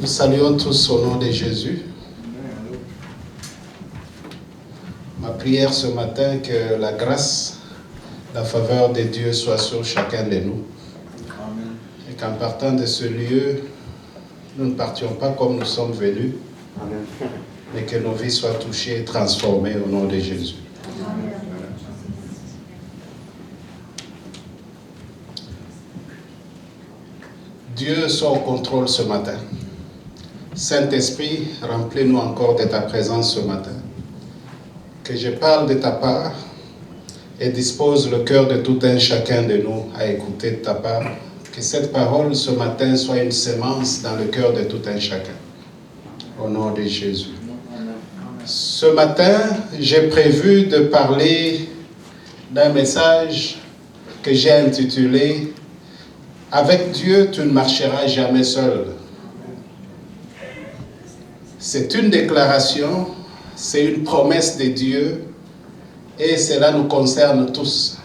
Nous saluons tous au nom de Jésus. Ma prière ce matin, que la grâce, la faveur de Dieu soit sur chacun de nous. Amen. Et qu'en partant de ce lieu, nous ne partions pas comme nous sommes venus, Amen. Mais que nos vies soient touchées et transformées au nom de Jésus. Amen. Dieu soit au contrôle ce matin. Saint-Esprit, remplis-nous encore de ta présence ce matin. Que je parle de ta part et dispose le cœur de tout un chacun de nous à écouter de ta part. Que cette parole ce matin soit une sémence dans le cœur de tout un chacun. Au nom de Jésus. Ce matin, j'ai prévu de parler d'un message que j'ai intitulé « Avec Dieu, tu ne marcheras jamais seul ». C'est une déclaration, c'est une promesse de Dieu et cela nous concerne tous.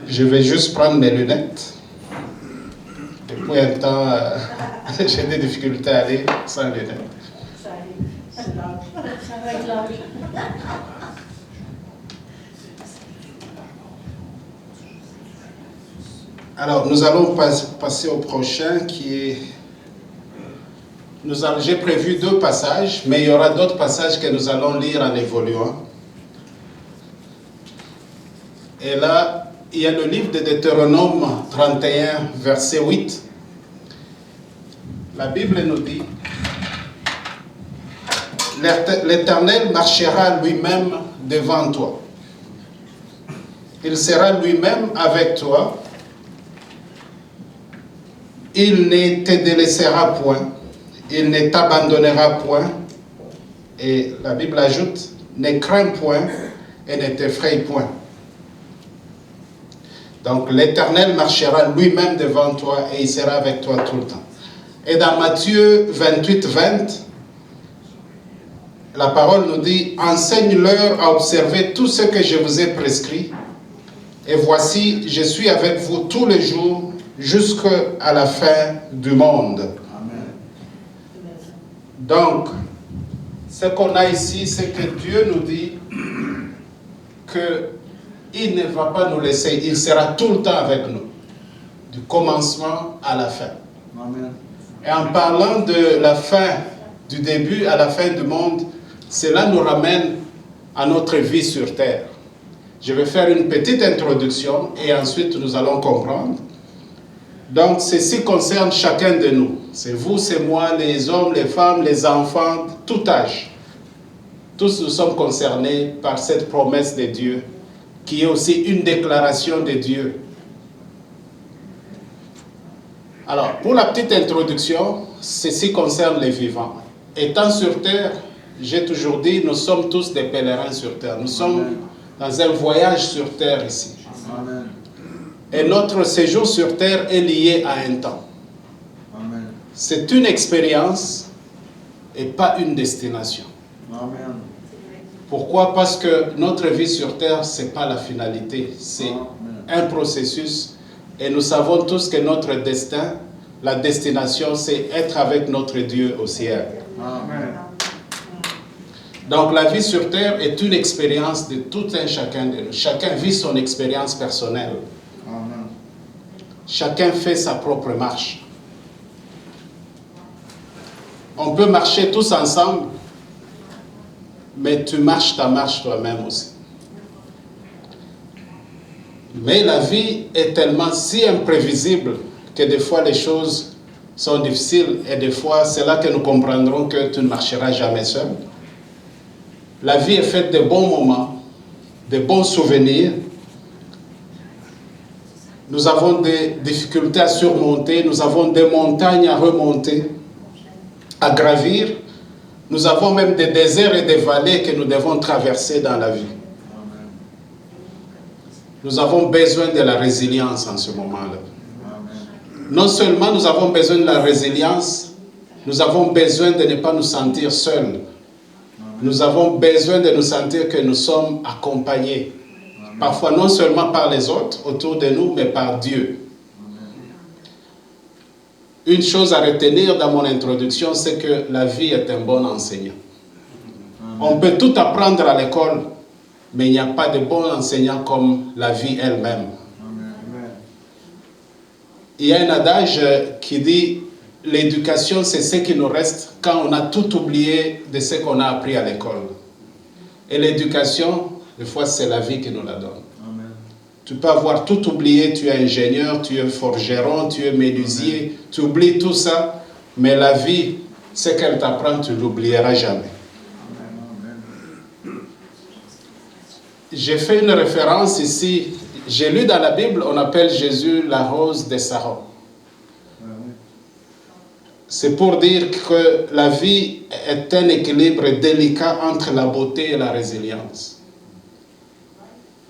Je vais juste prendre mes lunettes. Depuis un temps, j'ai des difficultés à aller sans lunettes. Alors, nous allons passer au prochain qui est... J'ai prévu 2 passages, mais il y aura d'autres passages que nous allons lire en évoluant. Et là, il y a le livre de Deutéronome 31, verset 8. La Bible nous dit, « L'Éternel marchera lui-même devant toi. Il sera lui-même avec toi. Il ne te délaissera point. Il ne t'abandonnera point. » Et la Bible ajoute, « Ne crains point et ne t'effraie point. » Donc l'Éternel marchera lui-même devant toi et il sera avec toi tout le temps. Et dans Matthieu 28, 20, la parole nous dit, « Enseigne-leur à observer tout ce que je vous ai prescrit. Et voici, je suis avec vous tous les jours jusqu'à la fin du monde. » Donc, ce qu'on a ici, c'est que Dieu nous dit qu'il ne va pas nous laisser, il sera tout le temps avec nous, du commencement à la fin. Amen. Et en parlant de la fin, du début à la fin du monde, cela nous ramène à notre vie sur terre. Je vais faire une petite introduction et ensuite nous allons comprendre. Donc, ceci concerne chacun de nous. C'est vous, c'est moi, les hommes, les femmes, les enfants, tout âge. Tous nous sommes concernés par cette promesse de Dieu, qui est aussi une déclaration de Dieu. Alors, pour la petite introduction, ceci concerne les vivants. Étant sur terre, j'ai toujours dit, nous sommes tous des pèlerins sur terre. Nous sommes dans un voyage sur terre ici. Amen. Et notre séjour sur terre est lié à un temps. C'est une expérience et pas une destination. Amen. Pourquoi? Parce que notre vie sur terre, ce n'est pas la finalité. C'est un processus. Et nous savons tous que notre destin, la destination, c'est être avec notre Dieu au ciel. Amen. Donc la vie sur terre est une expérience de tout un chacun de nous. Chacun vit son expérience personnelle. Amen. Chacun fait sa propre marche. On peut marcher tous ensemble, mais tu marches ta marche toi-même aussi. Mais la vie est tellement si imprévisible que des fois les choses sont difficiles et des fois c'est là que nous comprendrons que tu ne marcheras jamais seul. La vie est faite de bons moments, de bons souvenirs. Nous avons des difficultés à surmonter, nous avons des montagnes à remonter, à gravir. Nous avons même des déserts et des vallées que nous devons traverser dans la vie. Nous avons besoin de la résilience en ce moment-là. Non seulement nous avons besoin de la résilience, nous avons besoin de ne pas nous sentir seuls. Nous avons besoin de nous sentir que nous sommes accompagnés. Parfois non seulement par les autres autour de nous, mais par Dieu. une chose à retenir dans mon introduction, c'est que la vie est un bon enseignant. On peut tout apprendre à l'école, mais il n'y a pas de bon enseignant comme la vie elle-même. Il y a un adage qui dit « l'éducation, c'est ce qui nous reste quand on a tout oublié de ce qu'on a appris à l'école. » Et l'éducation, des fois, c'est la vie qui nous la donne. Amen. Tu peux avoir tout oublié, tu es ingénieur, tu es forgeron, tu es menuisier, Amen. Tu oublies tout ça, mais la vie, ce qu'elle t'apprend, tu ne l'oublieras jamais. Amen. J'ai fait une référence ici. J'ai lu dans la Bible, on appelle Jésus la rose de Saron. C'est pour dire que la vie est un équilibre délicat entre la beauté et la résilience.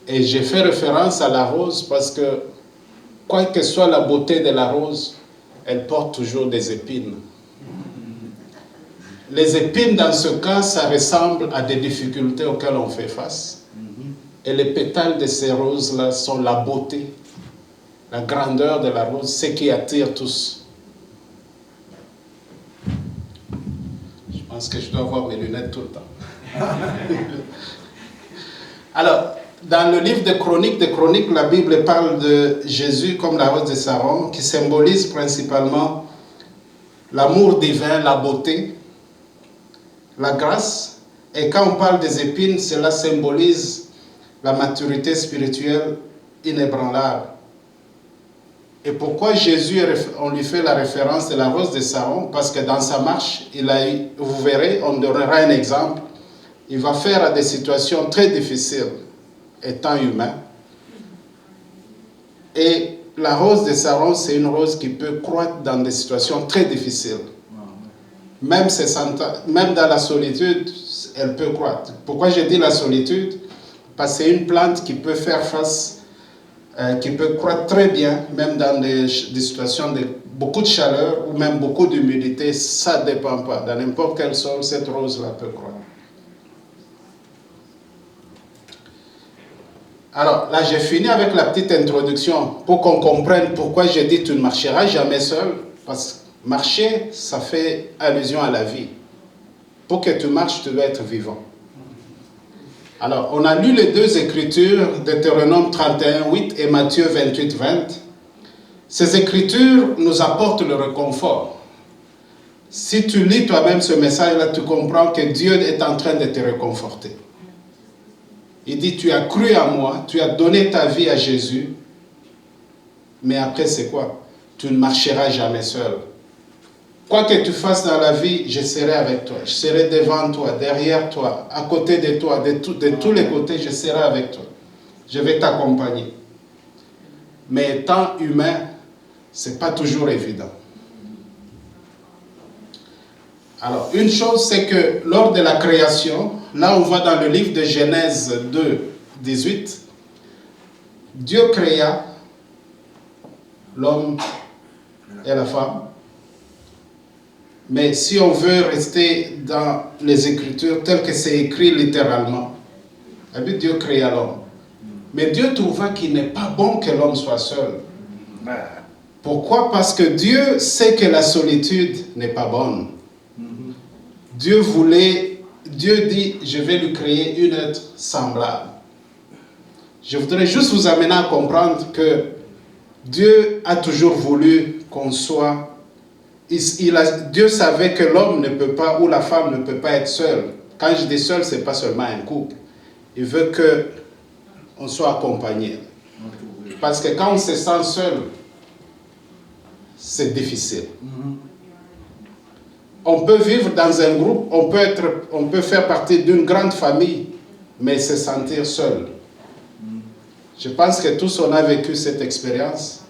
Et j'ai fait référence à la rose parce que, quelle que soit la beauté de la rose, elle porte toujours des épines. Les épines, dans ce cas, ça ressemble à des difficultés auxquelles on fait face. Et les pétales de ces roses-là sont la beauté, la grandeur de la rose, ce qui attire tous. Je pense que je dois avoir mes lunettes tout le temps. Alors, dans le livre de Chroniques, la Bible parle de Jésus comme la rose de Saron, qui symbolise principalement l'amour divin, la beauté, la grâce. Et quand on parle des épines, cela symbolise la maturité spirituelle inébranlable. Et pourquoi Jésus, on lui fait la référence de la rose de Saron? Parce que dans sa marche, vous verrez, on donnera un exemple, il va faire des situations très difficiles, étant humain. Et la rose de Saron, c'est une rose qui peut croître dans des situations très difficiles. Même dans la solitude, elle peut croître. Pourquoi je dis la solitude? Parce que c'est une plante qui peut faire face, qui peut croître très bien, même dans des situations de beaucoup de chaleur ou même beaucoup d'humidité, ça ne dépend pas. Dans n'importe quel sol, cette rose-là peut croître. Alors, là, j'ai fini avec la petite introduction pour qu'on comprenne pourquoi j'ai dit « tu ne marcheras jamais seul ». Parce que marcher, ça fait allusion à la vie. Pour que tu marches, tu dois être vivant. Alors, on a lu les deux écritures, Deutéronome 31:8 et Matthieu 28:20. Ces écritures nous apportent le réconfort. Si tu lis toi-même ce message-là, tu comprends que Dieu est en train de te réconforter. Il dit, tu as cru à moi, tu as donné ta vie à Jésus, mais après c'est quoi? Tu ne marcheras jamais seul. Quoi que tu fasses dans la vie, je serai avec toi. Je serai devant toi, derrière toi, à côté de toi, de tous les côtés, je serai avec toi. Je vais t'accompagner. Mais étant humain, ce n'est pas toujours évident. Alors, une chose, c'est que lors de la création, là on voit dans le livre de Genèse 2:18, Dieu créa l'homme et la femme. Mais si on veut rester dans les Écritures telles que c'est écrit littéralement, Dieu créa l'homme. Mais Dieu trouva qu'il n'est pas bon que l'homme soit seul. Pourquoi? Parce que Dieu sait que la solitude n'est pas bonne. Dieu dit, je vais lui créer une être semblable. Je voudrais juste vous amener à comprendre que Dieu a toujours voulu qu'on soit... Dieu savait que l'homme ne peut pas, ou la femme ne peut pas être seule. Quand je dis seul, ce n'est pas seulement un couple. Il veut qu'on soit accompagné. Parce que quand on se sent seul, c'est difficile. On peut vivre dans un groupe, on peut faire partie d'une grande famille, mais se sentir seul. Je pense que tous on a vécu cette expérience.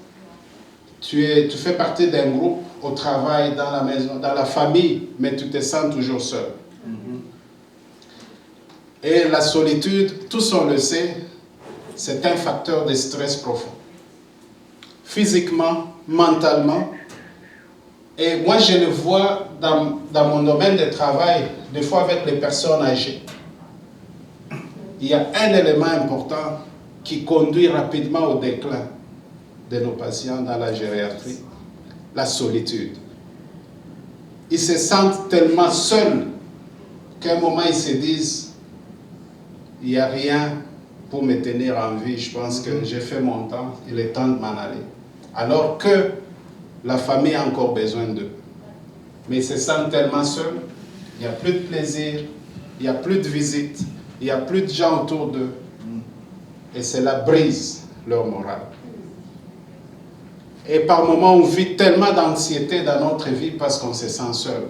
Tu fais partie d'un groupe, au travail, dans la maison, dans la famille, mais tu te sens toujours seul. Et la solitude, tous on le sait, c'est un facteur de stress profond. Physiquement, mentalement. Et moi, je le vois dans mon domaine de travail, des fois avec les personnes âgées. Il y a un élément important qui conduit rapidement au déclin de nos patients dans la gériatrie. la solitude. Ils se sentent tellement seuls qu'à un moment ils se disent, il n'y a rien pour me tenir en vie, je pense que j'ai fait mon temps, il est temps de m'en aller. Alors que la famille a encore besoin d'eux. Mais ils se sentent tellement seuls, il n'y a plus de plaisir, il n'y a plus de visites, il n'y a plus de gens autour d'eux. Et cela brise leur morale. Et par moments, on vit tellement d'anxiété dans notre vie parce qu'on se sent seul.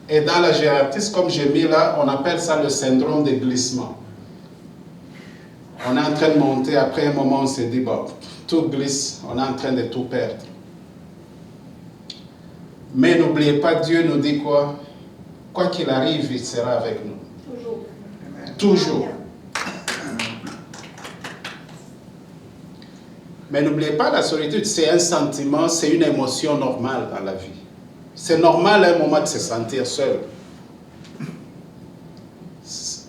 Et dans la génétique, comme j'ai mis là, on appelle ça le syndrome de glissement. On est en train de monter, après un moment, on se dit, bon, tout glisse, on est en train de tout perdre. Mais n'oubliez pas, Dieu nous dit quoi? Quoi qu'il arrive, il sera avec nous. Toujours. Toujours. Mais n'oubliez pas, la solitude, c'est un sentiment, c'est une émotion normale dans la vie. C'est normal à un moment de se sentir seul.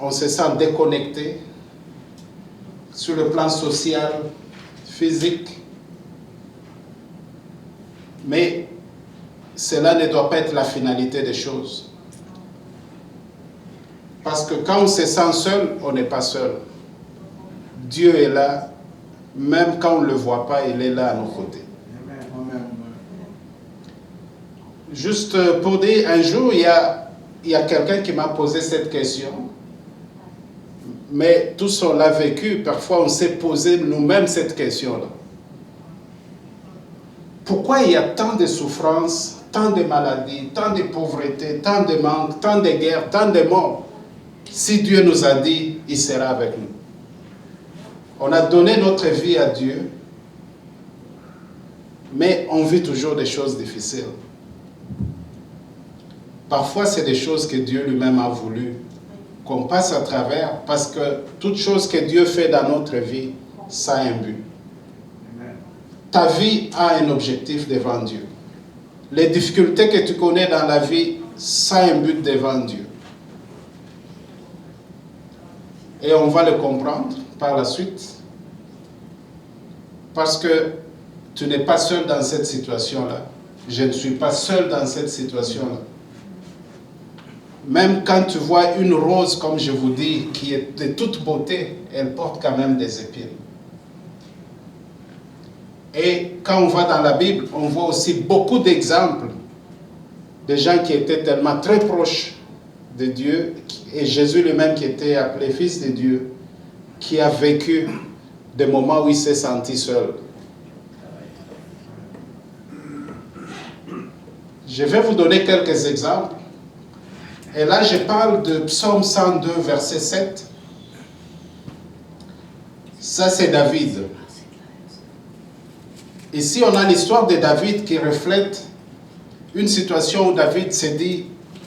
On se sent déconnecté sur le plan social, physique. Mais cela ne doit pas être la finalité des choses. Parce que quand on se sent seul, on n'est pas seul. Dieu est là, même quand on ne le voit pas, il est là à nos côtés. Juste pour dire, un jour, il y a quelqu'un qui m'a posé cette question. Mais tous on l'a vécu, parfois on s'est posé nous-mêmes cette question-là. Pourquoi il y a tant de souffrances, tant de maladies, tant de pauvreté, tant de manques, tant de guerres, tant de morts, si Dieu nous a dit, il sera avec nous? On a donné notre vie à Dieu, mais on vit toujours des choses difficiles. Parfois, c'est des choses que Dieu lui-même a voulu qu'on passe à travers, parce que toute chose que Dieu fait dans notre vie, ça a un but. Ta vie a un objectif devant Dieu. Les difficultés que tu connais dans la vie, ça a un but devant Dieu. Et on va le comprendre par la suite, parce que tu n'es pas seul dans cette situation-là. Je ne suis pas seul dans cette situation-là. Même quand tu vois une rose, comme je vous dis, qui est de toute beauté, elle porte quand même des épines. Et quand on va dans la Bible, on voit aussi beaucoup d'exemples de gens qui étaient tellement très proches de Dieu, et Jésus lui-même qui était appelé Fils de Dieu, qui a vécu des moments où il s'est senti seul. Je vais vous donner quelques exemples. Et là, je parle de Psaume 102, verset 7. Ça, c'est David. Ici, on a l'histoire de David qui reflète une situation où David s'est dit,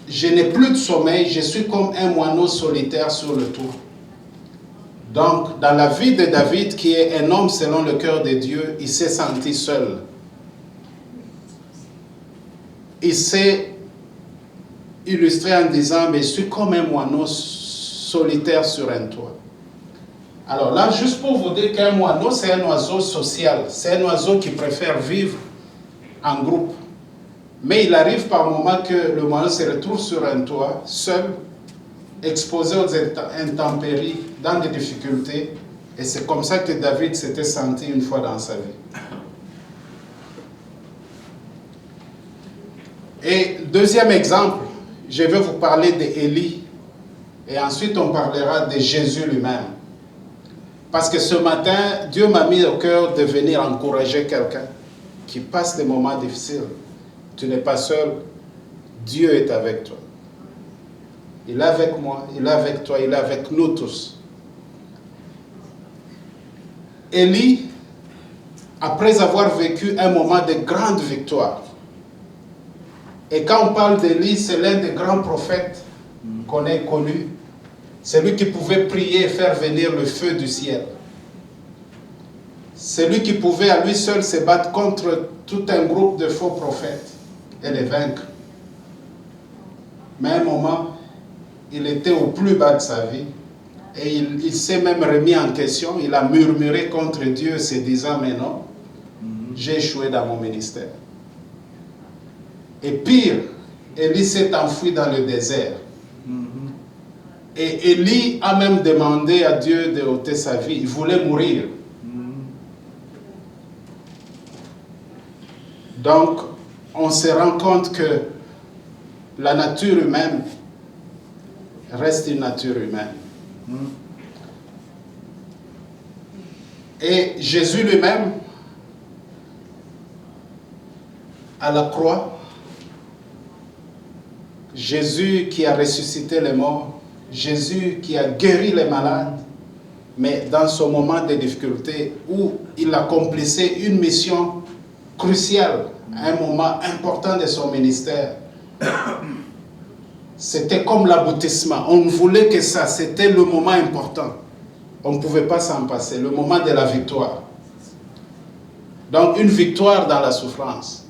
je n'ai plus de sommeil, je suis comme un moineau solitaire sur le toit. Donc, dans la vie de David, qui est un homme selon le cœur de Dieu, il s'est senti seul. Il s'est illustré en disant, mais je suis comme un moineau solitaire sur un toit. Alors là, juste pour vous dire qu'un moineau, c'est un oiseau social. C'est un oiseau qui préfère vivre en groupe. Mais il arrive par moment que le moineau se retrouve sur un toit, seul, exposé aux intempéries, dans des difficultés. Et c'est comme ça que David s'était senti une fois dans sa vie. Et deuxième exemple, je vais vous parler d'Élie. Et ensuite, on parlera de Jésus lui-même. Parce que ce matin, Dieu m'a mis au cœur de venir encourager quelqu'un qui passe des moments difficiles. Tu n'es pas seul. Dieu est avec toi. Il est avec moi, il est avec toi, il est avec nous tous. Élie, après avoir vécu un moment de grande victoire, et quand on parle d'Élie, c'est l'un des grands prophètes qu'on ait connu. C'est lui qui pouvait prier et faire venir le feu du ciel. C'est lui qui pouvait à lui seul se battre contre tout un groupe de faux prophètes et les vaincre. Mais à un moment, il était au plus bas de sa vie et il s'est même remis en question. Il a murmuré contre Dieu, se disant, mais non, j'ai échoué dans mon ministère. Et pire, Élie s'est enfui dans le désert. Et Élie a même demandé à Dieu de ôter sa vie. Il voulait mourir. Donc, on se rend compte que la nature humaine reste une nature humaine. Et Jésus lui-même, à la croix, Jésus qui a ressuscité les morts, Jésus qui a guéri les malades, mais dans ce moment de difficulté où il accomplissait une mission cruciale, un moment important de son ministère, c'était comme l'aboutissement. On voulait que ça, c'était le moment important. On ne pouvait pas s'en passer, le moment de la victoire. Donc une victoire dans la souffrance.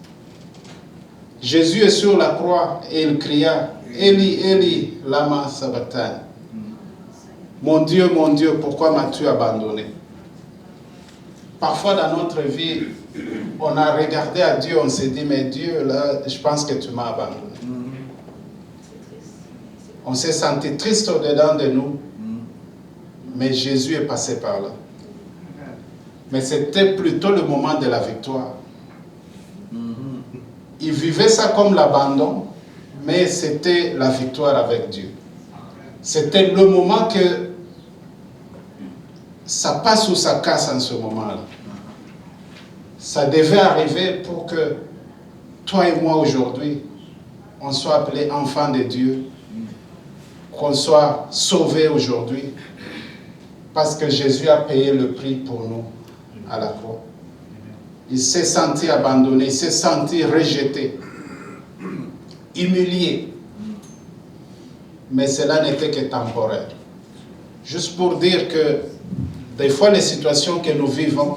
Jésus est sur la croix et il cria, Eli, Eli, lama sabachthani. Mon Dieu, pourquoi m'as-tu abandonné? Parfois dans notre vie, on a regardé à Dieu, on s'est dit, mais Dieu, là, je pense que tu m'as abandonné. On s'est senti triste au-dedans de nous, mais Jésus est passé par là. Mais c'était plutôt le moment de la victoire. Il vivait ça comme l'abandon, mais c'était la victoire avec Dieu. C'était le moment que ça passe ou ça casse en ce moment-là. Ça devait arriver pour que toi et moi aujourd'hui, on soit appelés enfants de Dieu, qu'on soit sauvés aujourd'hui, parce que Jésus a payé le prix pour nous à la croix. Il s'est senti abandonné, il s'est senti rejeté, humilié. Mais cela n'était que temporaire. Juste pour dire que des fois les situations que nous vivons,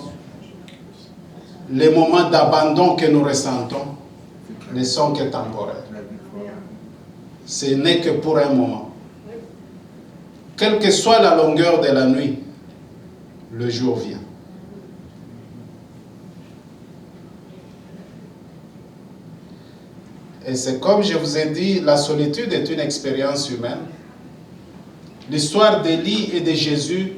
les moments d'abandon que nous ressentons, ne sont que temporaires. Ce n'est que pour un moment. Quelle que soit la longueur de la nuit, le jour vient. Et c'est comme je vous ai dit, la solitude est une expérience humaine. L'histoire d'Élie et de Jésus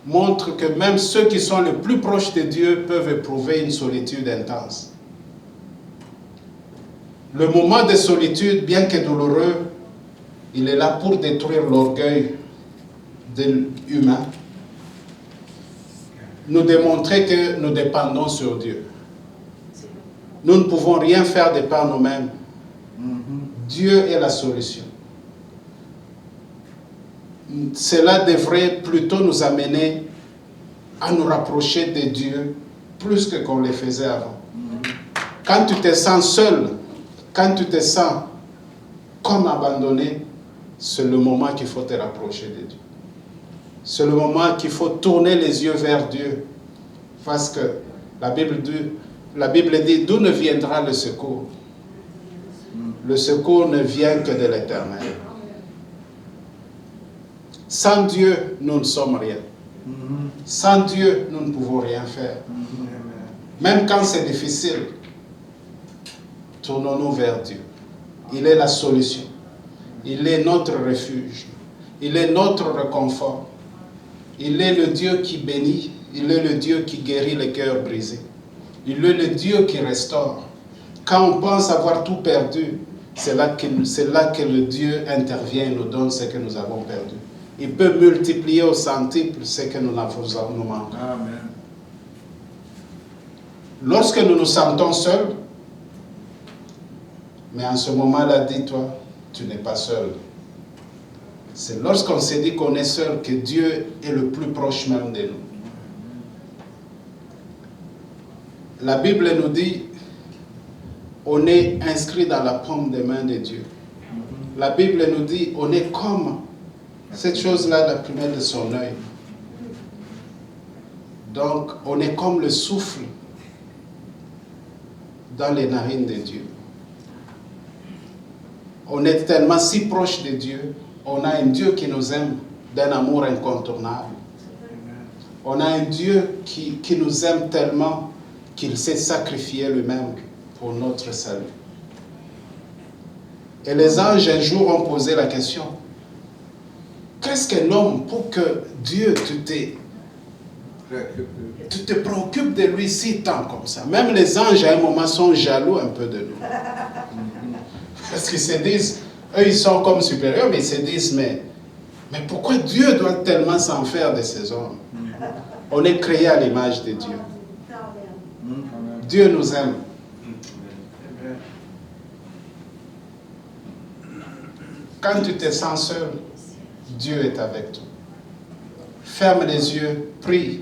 montre que même ceux qui sont les plus proches de Dieu peuvent éprouver une solitude intense. Le moment de solitude, bien que douloureux, il est là pour détruire l'orgueil de l'humain, nous démontrer que nous dépendons sur Dieu. Nous ne pouvons rien faire de par nous-mêmes. Dieu est la solution. Cela devrait plutôt nous amener à nous rapprocher de Dieu plus que qu'on le faisait avant. Quand tu te sens seul, quand tu te sens comme abandonné, c'est le moment qu'il faut te rapprocher de Dieu. C'est le moment qu'il faut tourner les yeux vers Dieu. Parce que la Bible dit, d'où ne viendra le secours? Le secours ne vient que de l'Éternel. Sans Dieu, nous ne sommes rien. Sans Dieu, nous ne pouvons rien faire. Même quand c'est difficile, tournons-nous vers Dieu. Il est la solution. Il est notre refuge. Il est notre réconfort. Il est le Dieu qui bénit. Il est le Dieu qui guérit les cœurs brisés. Il est le Dieu qui restaure. Quand on pense avoir tout perdu, c'est là que le Dieu intervient et nous donne ce que nous avons perdu. Il peut multiplier au centuple ce que nous manquons. Amen. Lorsque nous nous sentons seuls, mais en ce moment-là, dis-toi, tu n'es pas seul. C'est lorsqu'on se dit qu'on est seul que Dieu est le plus proche même de nous. La Bible nous dit, on est inscrit dans la paume des mains de Dieu. La Bible nous dit, on est comme cette chose-là, la prunelle de son œil. Donc, on est comme le souffle dans les narines de Dieu. On est tellement si proche de Dieu. On a un Dieu qui nous aime d'un amour incontournable. On a un Dieu qui nous aime tellement qu'il s'est sacrifié lui-même pour notre salut. Et les anges un jour ont posé la question, qu'est-ce qu'un homme pour que Dieu tu te préoccupes de lui si tant comme ça? Même les anges à un moment sont jaloux un peu de nous. Parce qu'ils se disent, eux ils sont comme supérieurs, mais ils se disent, mais pourquoi Dieu doit tellement s'en faire de ces hommes? On est créé à l'image de Dieu. Dieu nous aime. Quand tu te sens seul, Dieu est avec toi. Ferme les yeux, prie,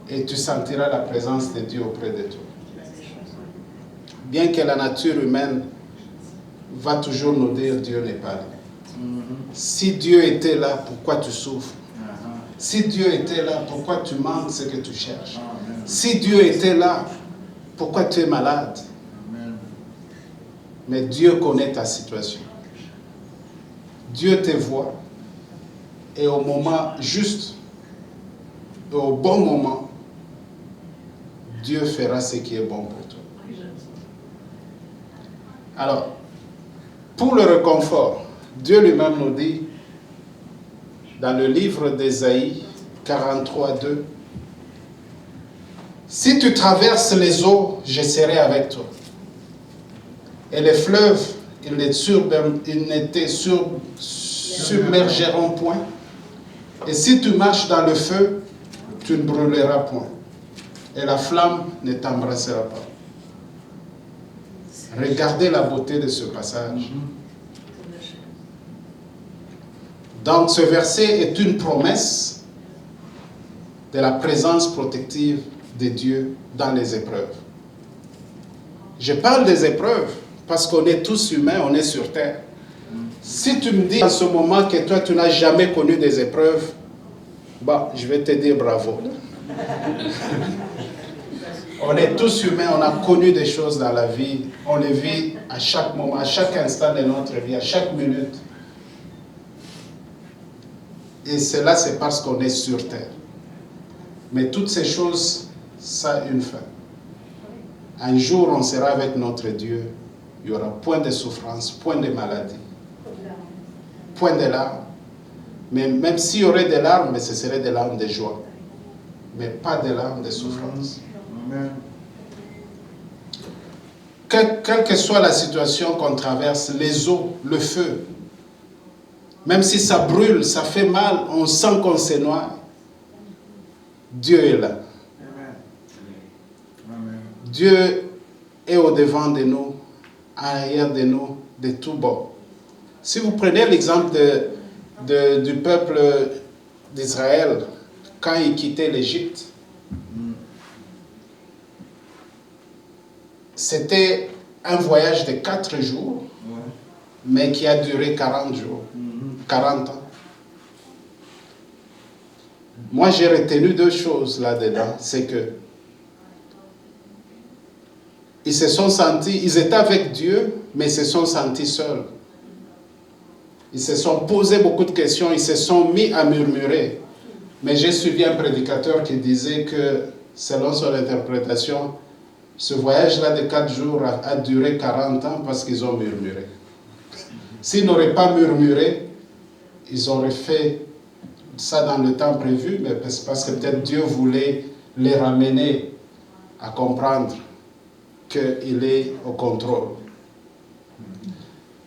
et tu sentiras la présence de Dieu auprès de toi. Bien que la nature humaine va toujours nous dire Dieu n'est pas là. Si Dieu était là, pourquoi tu souffres? Si Dieu était là, pourquoi tu manques ce que tu cherches? Si Dieu était là, pourquoi tu es malade? Mais Dieu connaît ta situation. Dieu te voit. Et au moment juste, au bon moment, Dieu fera ce qui est bon pour toi. Alors, pour le réconfort, Dieu lui-même nous dit, dans le livre d'Ésaïe 43:2, « Si tu traverses les eaux, je serai avec toi. Et les fleuves, ils ne te submergeront point. Et si tu marches dans le feu, tu ne brûleras point. Et la flamme ne t'embrassera pas. » Regardez la beauté de ce passage. Donc ce verset est une promesse de la présence protective de Dieu dans les épreuves. Je parle des épreuves parce qu'on est tous humains, on est sur terre. Si tu me dis en ce moment que toi tu n'as jamais connu des épreuves, bah, je vais te dire bravo. On est tous humains, on a connu des choses dans la vie, on les vit à chaque moment, à chaque instant de notre vie, à chaque minute. Et cela, c'est parce qu'on est sur terre. Mais toutes ces choses, ça a une fin. Un jour, on sera avec notre Dieu. Il n'y aura point de souffrance, point de maladie, point de larmes. Mais même s'il y aurait des larmes, ce seraient des larmes de joie. Mais pas des larmes de souffrance. Amen. Quelle que soit la situation qu'on traverse, les eaux, le feu, même si ça brûle, ça fait mal, on sent qu'on se noie, Dieu est là. Amen. Dieu est au-devant de nous, en arrière de nous, de tous bords. Si vous prenez l'exemple du peuple d'Israël, quand il quittait l'Égypte, c'était un voyage de 4 jours, mais qui a duré 40 jours, 40 ans. Moi, j'ai retenu 2 choses là-dedans. C'est que ils se sont sentis, ils étaient avec Dieu, mais ils se sont sentis seuls. Ils se sont posé beaucoup de questions, ils se sont mis à murmurer. Mais j'ai suivi un prédicateur qui disait que, selon son interprétation, ce voyage-là de 4 jours a duré 40 ans parce qu'ils ont murmuré. S'ils n'auraient pas murmuré, ils auraient fait ça dans le temps prévu, mais parce que peut-être Dieu voulait les ramener à comprendre qu'il est au contrôle.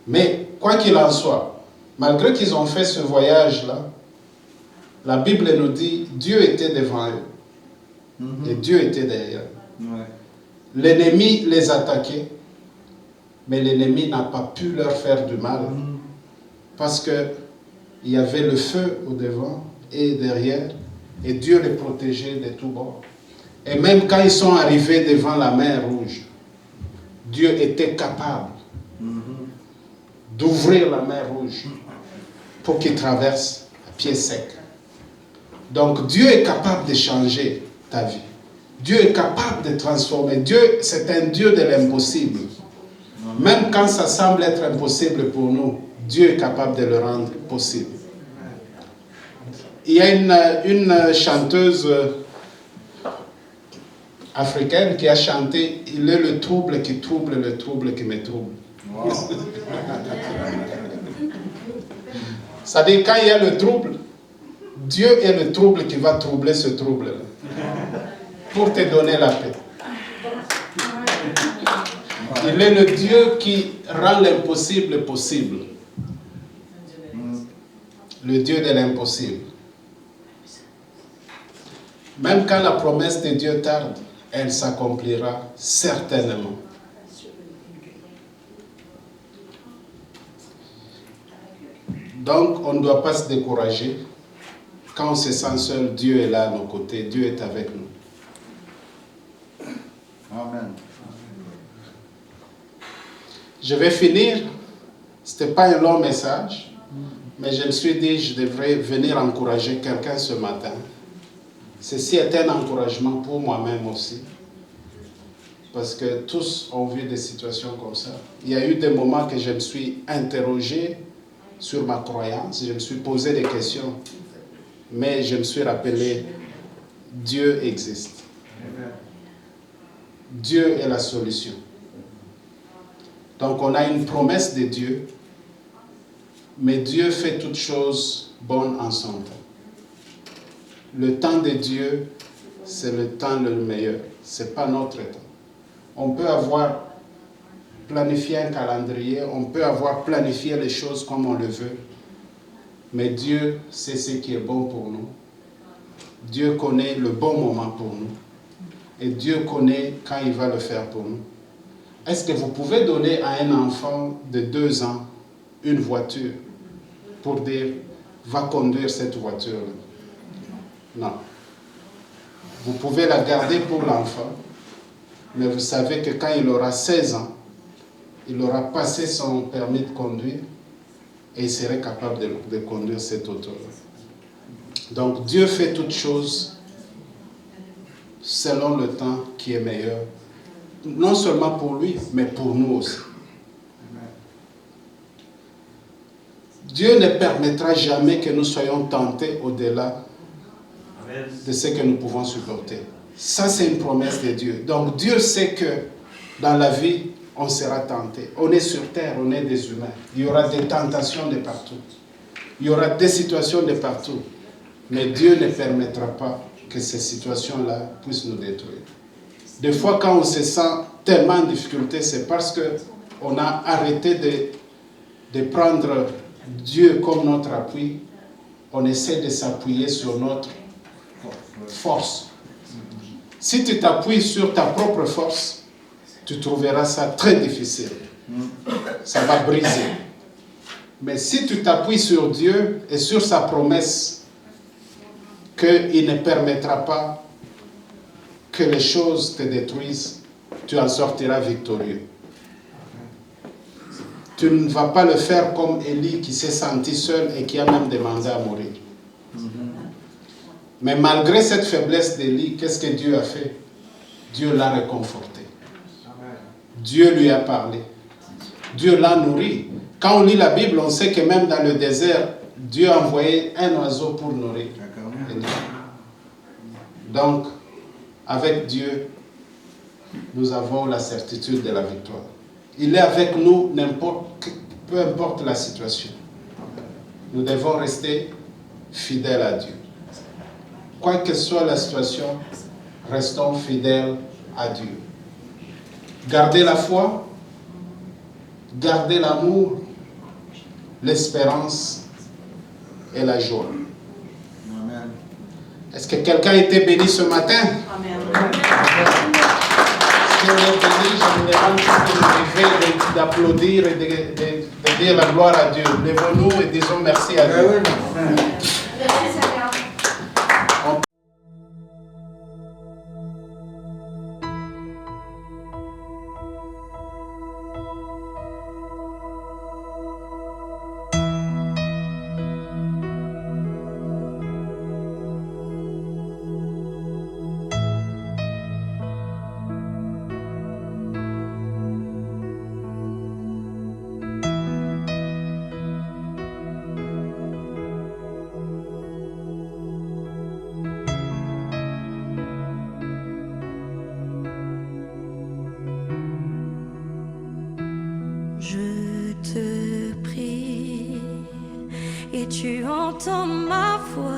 Mais quoi qu'il en soit, malgré qu'ils ont fait ce voyage-là, la Bible nous dit Dieu était devant eux et Dieu était derrière eux. Ouais. L'ennemi les attaquait, mais l'ennemi n'a pas pu leur faire du mal parce qu'il y avait le feu au devant et derrière et Dieu les protégeait de tous bords. Et même quand ils sont arrivés devant la mer Rouge, Dieu était capable d'ouvrir la mer Rouge pour qu'ils traversent à pied sec. Donc Dieu est capable de changer ta vie. Dieu est capable de transformer. Dieu, c'est un Dieu de l'impossible. Même quand ça semble être impossible pour nous, Dieu est capable de le rendre possible. Il y a une chanteuse africaine qui a chanté « Il est le trouble qui trouble le trouble qui me trouble ». Wow. C'est-à-dire, quand il y a le trouble, Dieu est le trouble qui va troubler ce trouble-là pour te donner la paix. Il est le Dieu qui rend l'impossible possible. Le Dieu de l'impossible. Même quand la promesse de Dieu tarde, elle s'accomplira certainement. Donc, on ne doit pas se décourager. Quand on se sent seul, Dieu est là à nos côtés. Dieu est avec nous. Amen. Je vais finir. Ce n'était pas un long message, mais je me suis dit je devrais venir encourager quelqu'un ce matin. Ceci est un encouragement pour moi-même aussi. Parce que tous ont vu des situations comme ça. Il y a eu des moments que je me suis interrogé sur ma croyance, je me suis posé des questions, mais je me suis rappelé, Dieu existe. Dieu est la solution. Donc on a une promesse de Dieu, mais Dieu fait toutes choses bonnes en son temps. Le temps de Dieu, c'est le temps le meilleur, ce n'est pas notre temps. On peut avoir planifié un calendrier, on peut avoir planifié les choses comme on le veut, mais Dieu sait ce qui est bon pour nous. Dieu connaît le bon moment pour nous. Et Dieu connaît quand il va le faire pour nous. Est-ce que vous pouvez donner à un enfant de 2 ans une voiture pour dire, va conduire cette voiture-là? Non. Vous pouvez la garder pour l'enfant, mais vous savez que quand il aura 16 ans, il aura passé son permis de conduire et il serait capable de conduire cette auto-là. Donc Dieu fait toutes choses selon le temps qui est meilleur. Non seulement pour lui, mais pour nous aussi. Dieu ne permettra jamais que nous soyons tentés au-delà de ce que nous pouvons supporter. Ça, c'est une promesse de Dieu. Donc Dieu sait que dans la vie, on sera tenté. On est sur terre, on est des humains. Il y aura des tentations de partout. Il y aura des situations de partout. Mais Dieu ne permettra pas que ces situations-là puissent nous détruire. Des fois, quand on se sent tellement en difficulté, c'est parce qu'on a arrêté de prendre Dieu comme notre appui. On essaie de s'appuyer sur notre force. Si tu t'appuies sur ta propre force, tu trouveras ça très difficile. Ça va briser. Mais si tu t'appuies sur Dieu et sur sa promesse qu'il ne permettra pas que les choses te détruisent, tu en sortiras victorieux. Tu ne vas pas le faire comme Élie qui s'est senti seul et qui a même demandé à mourir. Mais malgré cette faiblesse d'Élie, qu'est-ce que Dieu a fait? Dieu l'a réconforté. Dieu lui a parlé. Dieu l'a nourri. Quand on lit la Bible, on sait que même dans le désert, Dieu a envoyé un oiseau pour nourrir. Donc, avec Dieu, nous avons la certitude de la victoire. Il est avec nous, peu importe la situation. Nous devons rester fidèles à Dieu. Quoi que soit la situation, restons fidèles à Dieu. Gardez la foi, gardez l'amour, l'espérance et la joie. Amen. Est-ce que quelqu'un a été béni ce matin? Amen. Si on est béni, je vous demande de lever, d'applaudir et de dire la gloire à Dieu. Levons-nous et disons merci à Dieu. entends ma voix.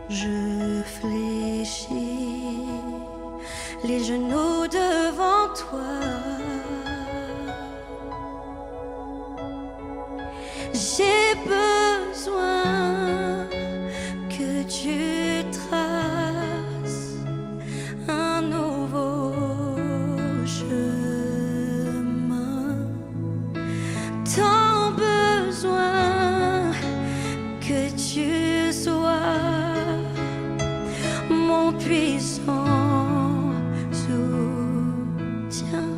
Je fléchis les genoux devant toi. J'ai besoin que tu traces un nouveau chemin. Tant besoin que tu sois mon puissant soutien,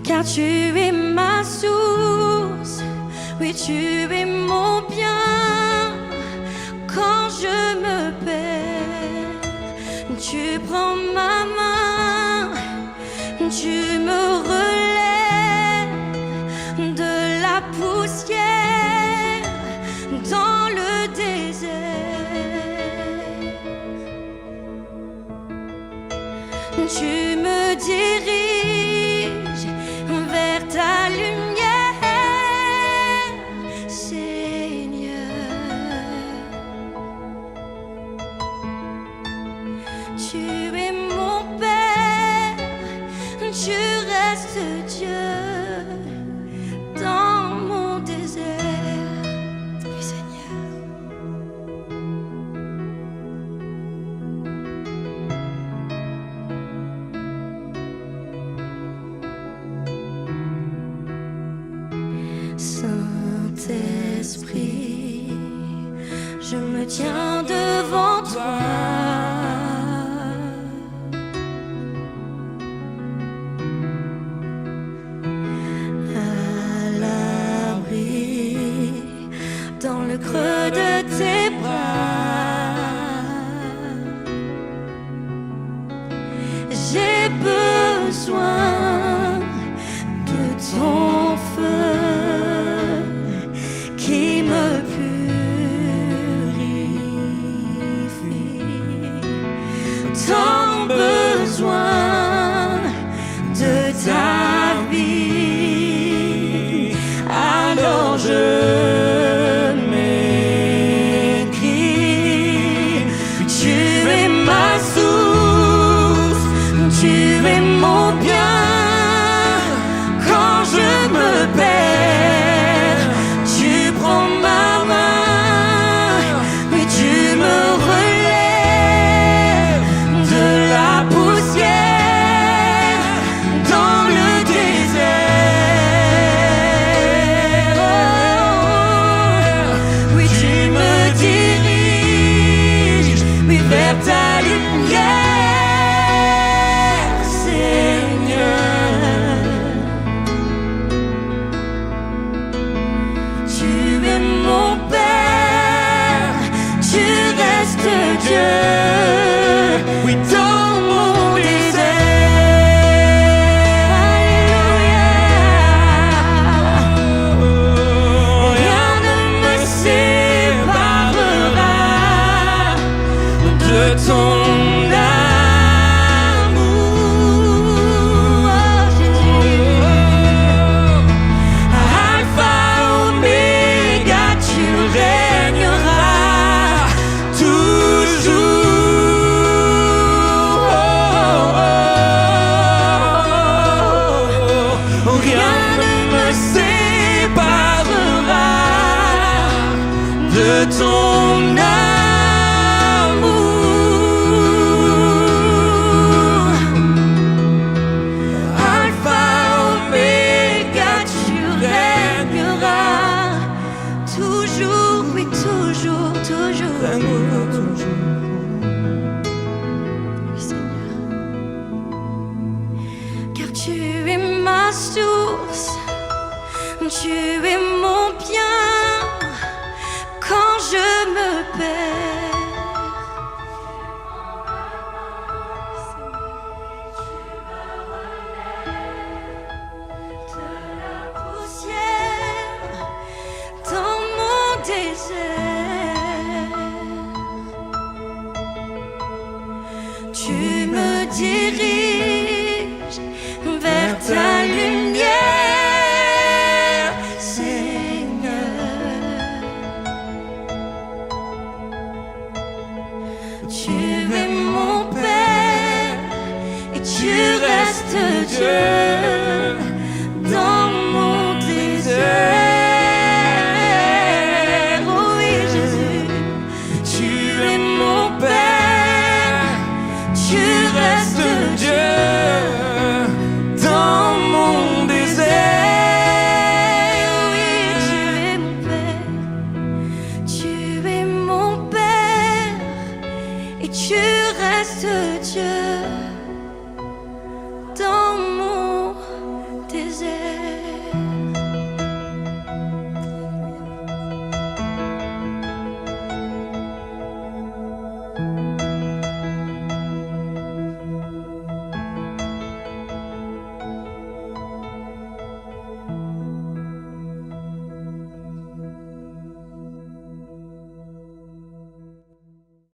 car tu es ma source, oui tu es mon bien. Quand je me perds, tu prends ma main, tu me relèves de la poussière dans le désert. Tu me diriges vers ta lumière, Seigneur. Tu es mon Père, tu restes Dieu dans mon désert. Oui, Seigneur. Saint-Esprit, je me tiens devant toi. À l'abri dans le creux de tes bras. J'ai besoin de ton feu qui me purifie. Tant besoin de ta vie. Alors je m'écris, tu es ma source, tu es mon bien. Quand je me perds, tu prends ma main, oui tu me relèves de la poussière dans le désert. Oui tu me diriges, oui vers ta lumière, Seigneur. Tu es mon Père, tu restes Dieu, oui dans mon désert. Alléluia. Rien ne me séparera de ton amour, Jésus. Alpha, Oméga, tu régneras toujours. Rien ne me séparera de ton amour. Alpha, Oméga, tu régneras toujours, oui toujours, toujours. Oui, Seigneur. Car tu es ma source, tu es mon bien. Quand je me perds, de la poussière dans mon désert. Tu me diriges vers ta lumière, Seigneur. Tu es mon Père et tu restes Dieu dans mon désert. Oh oui, Jésus, tu es mon Père, tu restes Dieu dans mon désert. Oui, tu es mon Père, tu es mon Père et tu restes Dieu.